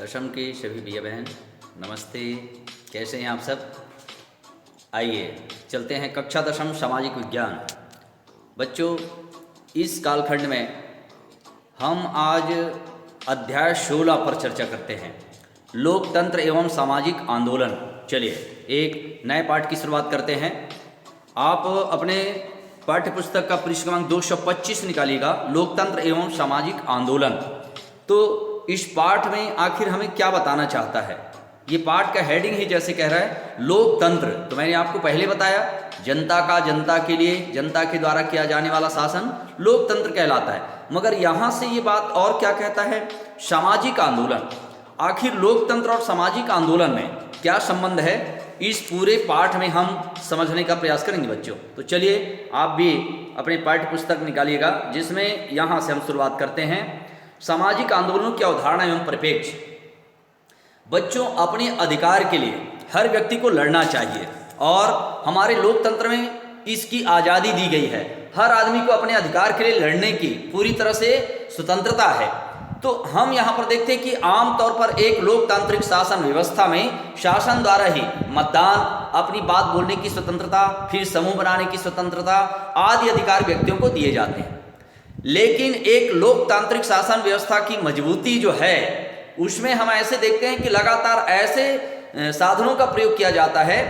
दशम के सभी भैया बहन नमस्ते। कैसे हैं आप सब? आइए चलते हैं कक्षा दशम सामाजिक विज्ञान। बच्चों, इस कालखंड में हम आज अध्याय 16 पर चर्चा करते हैं, लोकतंत्र एवं सामाजिक आंदोलन। चलिए एक नए पाठ की शुरुआत करते हैं। आप अपने पाठ्य पुस्तक का पृष्ठ क्रमांक 225 निकालिएगा, लोकतंत्र एवं सामाजिक आंदोलन। तो इस पाठ में आखिर हमें क्या बताना चाहता है? ये पाठ का हेडिंग ही जैसे कह रहा है लोकतंत्र। तो मैंने आपको पहले बताया, जनता का जनता के लिए, जनता के द्वारा किया जाने वाला शासन लोकतंत्र कहलाता है। मगर यहाँ से ये बात और क्या कहता है, सामाजिक आंदोलन। आखिर लोकतंत्र और सामाजिक आंदोलन में क्या संबंध है, इस पूरे पाठ में हम समझने का प्रयास करेंगे बच्चों। तो चलिए आप भी अपने पाठ्य पुस्तक निकालिएगा, जिसमें यहाँ से हम शुरुआत करते हैं सामाजिक आंदोलनों की अवधारणा एवं परिप्रेक्ष्य। बच्चों, अपने अधिकार के लिए हर व्यक्ति को लड़ना चाहिए और हमारे लोकतंत्र में इसकी आज़ादी दी गई है। हर आदमी को अपने अधिकार के लिए लड़ने की पूरी तरह से स्वतंत्रता है। तो हम यहाँ पर देखते हैं कि आमतौर पर एक लोकतांत्रिक शासन व्यवस्था में शासन द्वारा ही मतदान, अपनी बात बोलने की स्वतंत्रता, फिर समूह बनाने की स्वतंत्रता आदि अधिकार व्यक्तियों को दिए जाते हैं। लेकिन एक लोकतांत्रिक शासन व्यवस्था की मजबूती जो है, उसमें हम ऐसे देखते हैं कि लगातार ऐसे साधनों का प्रयोग किया जाता है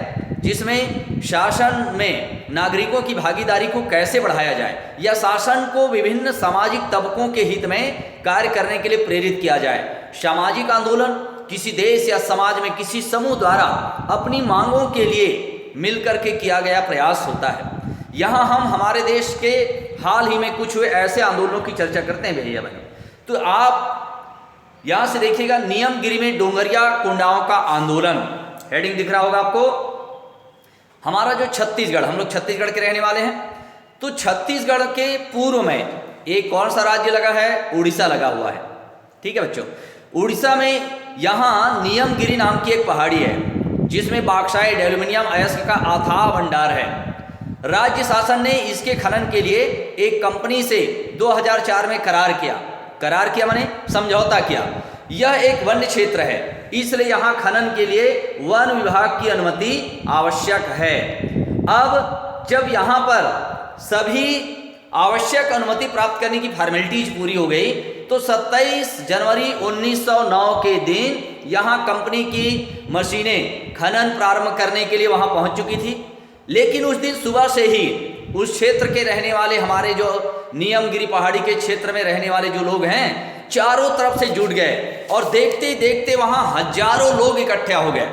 जिसमें शासन में नागरिकों की भागीदारी को कैसे बढ़ाया जाए या शासन को विभिन्न सामाजिक तबकों के हित में कार्य करने के लिए प्रेरित किया जाए। सामाजिक आंदोलन किसी देश या समाज में किसी समूह द्वारा अपनी मांगों के लिए मिलकर के किया गया प्रयास होता है। यहाँ हम हमारे देश के हाल ही में कुछ हुए ऐसे आंदोलनों की चर्चा करते हैं भैया बहन। तो आप यहाँ से देखिएगा, नियमगिरी में डोंगरिया कुंडाओं का आंदोलन, हेडिंग दिख रहा होगा आपको। हमारा जो छत्तीसगढ़, हम लोग छत्तीसगढ़ के रहने वाले हैं, तो छत्तीसगढ़ के पूर्व में एक कौन सा राज्य लगा है? उड़ीसा लगा हुआ है। ठीक है बच्चों, उड़ीसा में यहाँ नियमगिरी नाम की एक पहाड़ी है जिसमें बॉक्साइट, एल्यूमिनियम, अयस्क का अथाह भंडार है। राज्य शासन ने इसके खनन के लिए एक कंपनी से 2004 में करार किया माने समझौता किया। यह एक वन्य क्षेत्र है, इसलिए यहाँ खनन के लिए वन विभाग की अनुमति आवश्यक है। अब जब यहाँ पर सभी आवश्यक अनुमति प्राप्त करने की फॉर्मेलिटीज पूरी हो गई, तो 27 जनवरी 1909 के दिन यहाँ कंपनी की मशीनें खनन प्रारंभ करने के लिए वहाँ पहुँच चुकी थी। लेकिन उस दिन सुबह से ही उस क्षेत्र के रहने वाले, हमारे जो नियमगिरी पहाड़ी के क्षेत्र में रहने वाले जो लोग हैं, चारों तरफ से जुट गए और देखते ही देखते वहां हजारों लोग इकट्ठा हो गए।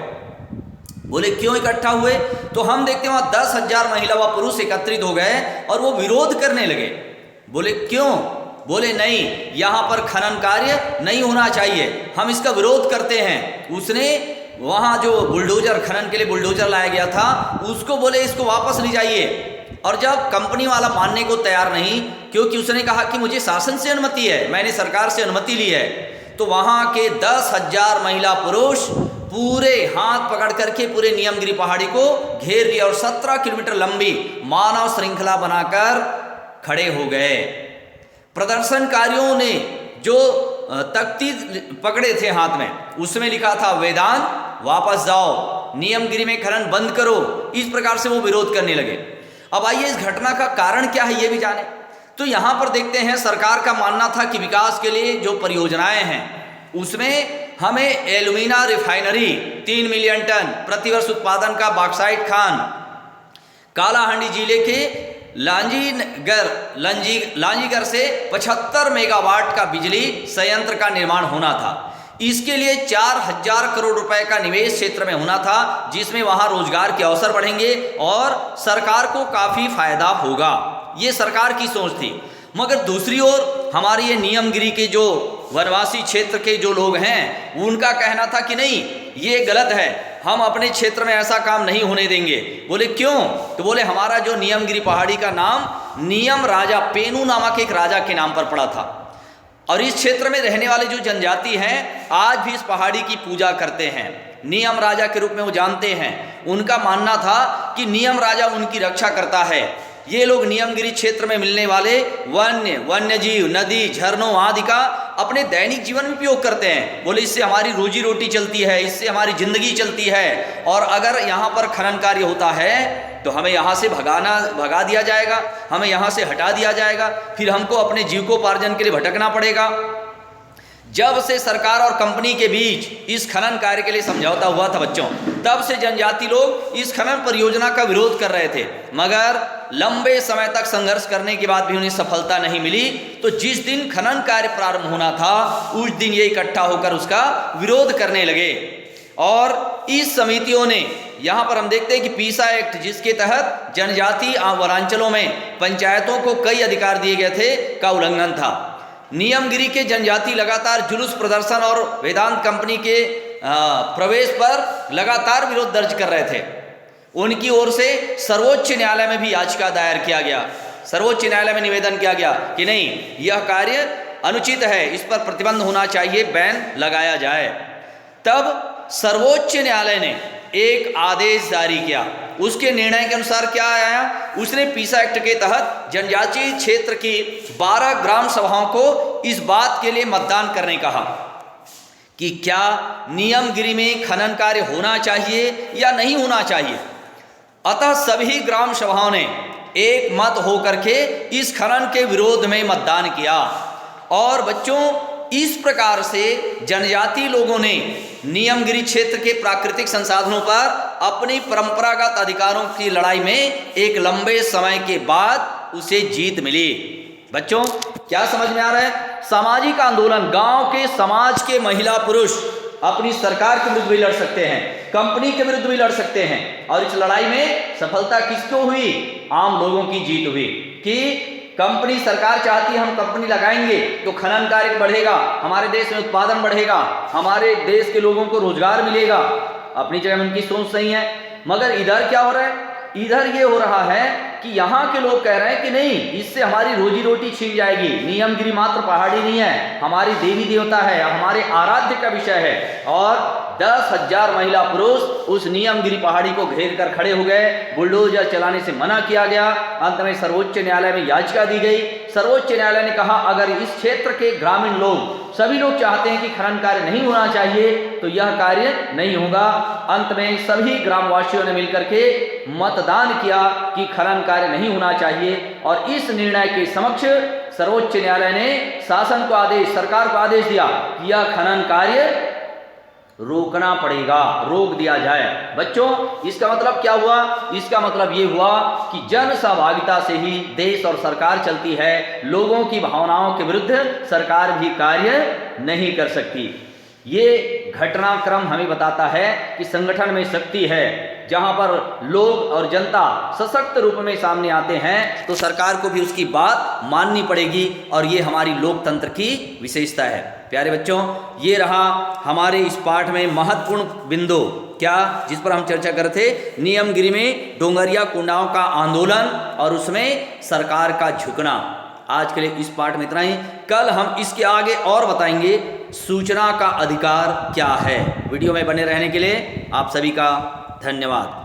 बोले क्यों इकट्ठा हुए? तो हम देखते वहां 10,000 महिला व पुरुष एकत्रित हो गए और वो विरोध करने लगे। बोले क्यों? बोले नहीं, यहां पर खनन कार्य नहीं होना चाहिए, हम इसका विरोध करते हैं। उसने वहां जो बुलडोजर, खनन के लिए बुलडोजर लाया गया था, उसको बोले इसको वापस ले जाइए। और जब कंपनी वाला मानने को तैयार नहीं, क्योंकि उसने कहा कि मुझे शासन से अनुमति है, मैंने सरकार से अनुमति ली है, तो वहां के 10,000 महिला पुरुष पूरे हाथ पकड़ करके पूरे नियमगिरी पहाड़ी को घेर लिया और 17 किलोमीटर लंबी मानव श्रृंखला बनाकर खड़े हो गए। प्रदर्शनकारियों ने जो तख्ती पकड़े थे हाथ में, उसमें लिखा था वेदांत वापस जाओ, नियमगिरी में खनन बंद करो। इस प्रकार से वो विरोध करने लगे। अब आइए इस घटना का कारण क्या है ये भी जाने। तो यहाँ पर देखते हैं, सरकार का मानना था कि विकास के लिए जो परियोजनाएं हैं उसमें हमें एल्यूमिना रिफाइनरी 3 मिलियन टन प्रतिवर्ष उत्पादन का बॉक्साइट खान, कालाहांडी जिले के लांजीगर से 75 मेगावाट का बिजली संयंत्र का निर्माण होना था। इसके लिए 4,000 करोड़ रुपए का निवेश क्षेत्र में होना था, जिसमें वहां रोजगार के अवसर बढ़ेंगे और सरकार को काफी फायदा होगा। ये सरकार की सोच थी। मगर दूसरी ओर हमारे ये नियमगिरी के जो वनवासी क्षेत्र के जो लोग हैं, उनका कहना था कि नहीं, ये गलत है, हम अपने क्षेत्र में ऐसा काम नहीं होने देंगे। बोले क्यों? तो बोले हमारा जो नियमगिरी पहाड़ी का नाम नियम राजा पेनू नामक एक राजा के नाम पर पड़ा था, और इस क्षेत्र में रहने वाले जो जनजाति हैं आज भी इस पहाड़ी की पूजा करते हैं, नियम राजा के रूप में वो जानते हैं। उनका मानना था कि नियम राजा उनकी रक्षा करता है। ये लोग नियमगिरी क्षेत्र में मिलने वाले वन्य जीव, नदी, झरनों आदि का अपने दैनिक जीवन में उपयोग करते हैं। बोले इससे हमारी रोजी रोटी चलती है, इससे हमारी जिंदगी चलती है, और अगर यहाँ पर खनन कार्य होता है तो हमें यहाँ से भगा दिया जाएगा, हमें यहाँ से हटा दिया जाएगा, फिर हमको अपने जीविकोपार्जन के लिए भटकना पड़ेगा। जब से सरकार और कंपनी के बीच इस खनन कार्य के लिए समझौता हुआ था बच्चों, तब से जनजाति लोग इस खनन परियोजना का विरोध कर रहे थे, मगर लंबे समय तक संघर्ष करने के बाद भी उन्हें सफलता नहीं मिली। तो जिस दिन खनन कार्य प्रारंभ होना था उस दिन ये इकट्ठा होकर उसका विरोध करने लगे। और इस समितियों ने, यहाँ पर हम देखते हैं कि पीसा एक्ट, जिसके तहत जनजाति वनांचलों में पंचायतों को कई अधिकार दिए गए थे, का उल्लंघन था। नियमगिरी के जनजाति लगातार जुलूस प्रदर्शन और वेदांत कंपनी के प्रवेश पर लगातार विरोध दर्ज कर रहे थे। उनकी ओर से सर्वोच्च न्यायालय में भी याचिका दायर किया गया, सर्वोच्च न्यायालय में निवेदन किया गया कि नहीं, यह कार्य अनुचित है, इस पर प्रतिबंध होना चाहिए, बैन लगाया जाए। तब सर्वोच्च न्यायालय ने एक आदेश जारी किया। उसके निर्णय के अनुसार क्या आया, उसने पीसा एक्ट के तहत जनजातीय क्षेत्र की 12 ग्राम सभाओं को इस बात के लिए मतदान करने कहा कि क्या नियमगिरी में खनन कार्य होना चाहिए या नहीं होना चाहिए। अतः सभी ग्राम सभाओं ने एक मत होकर के इस खनन के विरोध में मतदान किया। और बच्चों, इस प्रकार से जनजाति लोगों ने नियमगिरी क्षेत्र के प्राकृतिक संसाधनों पर अपनी परंपरागत अधिकारों की लड़ाई में एक लंबे समय के बाद उसे जीत मिली। बच्चों, क्या समझ में आ रहा है? सामाजिक आंदोलन, गांव के समाज के महिला पुरुष अपनी सरकार के विरुद्ध भी लड़ सकते हैं, कंपनी के विरुद्ध भी लड़ सकते हैं, और इस लड़ाई में सफलता किसको हुई? आम लोगों की जीत हुई कि कंपनी, सरकार चाहती है हम कंपनी लगाएंगे तो खनन कार्य बढ़ेगा, हमारे देश में उत्पादन बढ़ेगा, हमारे देश के लोगों को रोजगार मिलेगा। अपनी जगह में उनकी सोच सही है, मगर इधर क्या हो रहा है? इधर ये हो रहा है कि यहाँ के लोग कह रहे हैं कि नहीं, इससे हमारी रोजी रोटी छीन जाएगी। नियमगिरी मात्र पहाड़ी नहीं है, हमारी देवी देवता है, हमारे आराध्य का विषय है। और 10,000 महिला पुरुष उस नियमगिरी पहाड़ी को घेर कर खड़े हो गए, बुलडोजर चलाने से मना किया गया। अंत में सर्वोच्च न्यायालय में याचिका दी गई। सर्वोच्च न्यायालय ने कहा अगर इस क्षेत्र के ग्रामीण लोग, सभी लोग चाहते हैं कि खनन कार्य नहीं होना चाहिए तो यह कार्य नहीं होगा। अंत में सभी ग्रामवासियों ने मिलकर के मतदान किया कि खनन कार्य नहीं होना चाहिए। और इस निर्णय के समक्ष सर्वोच्च न्यायालय ने शासन को आदेश, सरकार को आदेश दिया कि यह खनन कार्य रोकना पड़ेगा, रोक दिया जाए। बच्चों, इसका मतलब क्या हुआ? इसका मतलब ये हुआ कि जन सहभागिता से ही देश और सरकार चलती है। लोगों की भावनाओं के विरुद्ध सरकार भी कार्य नहीं कर सकती। ये घटनाक्रम हमें बताता है कि संगठन में शक्ति है। जहां पर लोग और जनता सशक्त रूप में सामने आते हैं तो सरकार को भी उसकी बात माननी पड़ेगी, और ये हमारी लोकतंत्र की विशेषता है। प्यारे बच्चों, ये रहा हमारे इस पाठ में महत्वपूर्ण बिंदु, क्या, जिस पर हम चर्चा कर रहे थे, नियमगिरी में डोंगरिया कुंडाओं का आंदोलन और उसमें सरकार का झुकना। आज के लिए इस पाठ में इतना ही। कल हम इसके आगे और बताएंगे सूचना का अधिकार क्या है। वीडियो में बने रहने के लिए आप सभी का धन्यवाद।